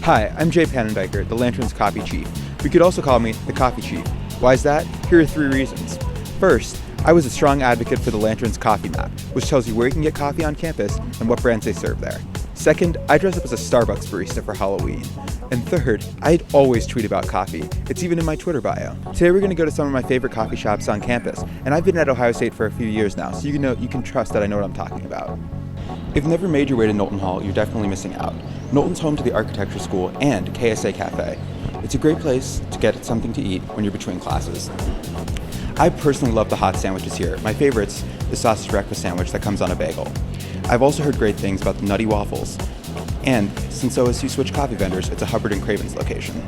Hi, I'm Jay Pannendiker, the Lantern's Coffee Chief. You could also call me the Coffee Chief. Why is that? Here are 3 reasons. First, I was a strong advocate for the Lantern's Coffee Map, which tells you where you can get coffee on campus and what brands they serve there. Second, I dressed up as a Starbucks barista for Halloween. And third, I'd always tweet about coffee. It's even in my Twitter bio. Today we're going to go to some of my favorite coffee shops on campus, and I've been at Ohio State for a few years now, so you can trust that I know what I'm talking about. If you've never made your way to Knowlton Hall, you're definitely missing out. Knowlton's home to the Architecture School and KSA Cafe. It's a great place to get something to eat when you're between classes. I personally love the hot sandwiches here. My favorite's the sausage breakfast sandwich that comes on a bagel. I've also heard great things about the nutty waffles. And since OSU switched coffee vendors, it's a Hubbard and Craven's location.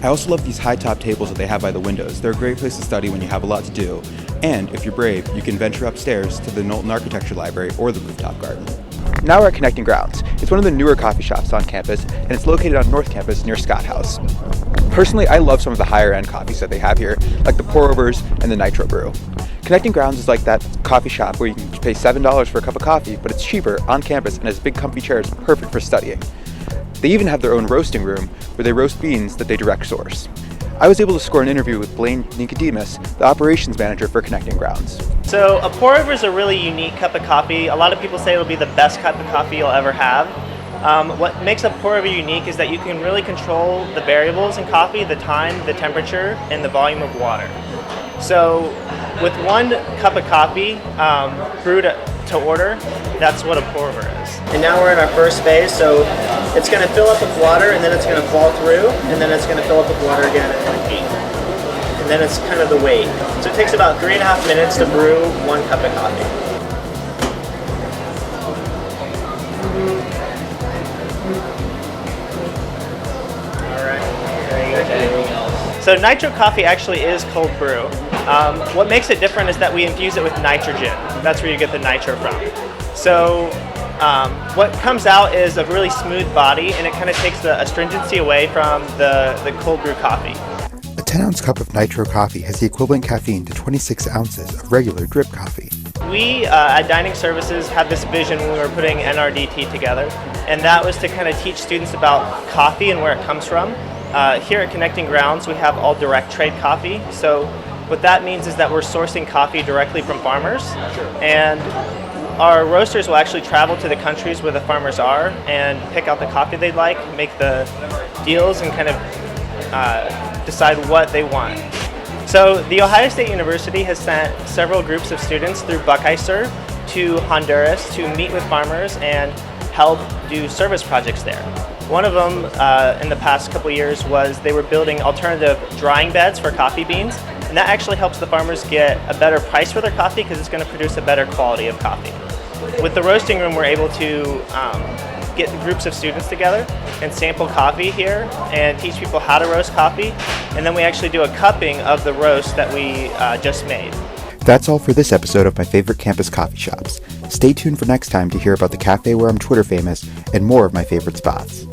I also love these high top tables that they have by the windows. They're a great place to study when you have a lot to do. And if you're brave, you can venture upstairs to the Knowlton Architecture Library or the rooftop garden. Now we're at Connecting Grounds. It's one of the newer coffee shops on campus, and it's located on North Campus near Scott House. Personally, I love some of the higher end coffees that they have here, like the pour overs and the Nitro Brew. Connecting Grounds is like that coffee shop where you can pay $7 for a cup of coffee, but it's cheaper on campus and has big comfy chairs perfect for studying. They even have their own roasting room where they roast beans that they direct source. I was able to score an interview with Blaine Nicodemus, the operations manager for Connecting Grounds. So a pour over is a really unique cup of coffee. A lot of people say it'll be the best cup of coffee you'll ever have. What makes a pour over unique is that you can really control the variables in coffee, the time, the temperature, and the volume of water. So with 1 cup of coffee brewed to order, that's what a pour over is. And now we're in our first phase, so it's going to fill up with water, and then it's going to fall through, and then it's going to fill up with water again and repeat. And then it's kind of the wait. So it takes about 3.5 minutes to brew 1 cup of coffee. All right, there you go. So Nitro Coffee actually is cold brew. What makes it different is that we infuse it with nitrogen. That's where you get the nitro from. So what comes out is a really smooth body, and it kind of takes the astringency away from the cold brew coffee. A 10-ounce cup of Nitro coffee has the equivalent caffeine to 26 ounces of regular drip coffee. We at Dining Services had this vision when we were putting NRDT together, and that was to kind of teach students about coffee and where it comes from. Here at Connecting Grounds, we have all direct trade coffee. So what that means is that we're sourcing coffee directly from farmers, and our roasters will actually travel to the countries where the farmers are and pick out the coffee they'd like, make the deals, and kind of decide what they want. So the Ohio State University has sent several groups of students through Buckeye Serve to Honduras to meet with farmers and help do service projects there. One of them in the past couple years was they were building alternative drying beds for coffee beans, and that actually helps the farmers get a better price for their coffee because it's going to produce a better quality of coffee. With the roasting room, we're able to get groups of students together and sample coffee here and teach people how to roast coffee, and then we actually do a cupping of the roast that we just made. That's all for this episode of My Favorite Campus Coffee Shops. Stay tuned for next time to hear about the cafe where I'm Twitter famous and more of my favorite spots.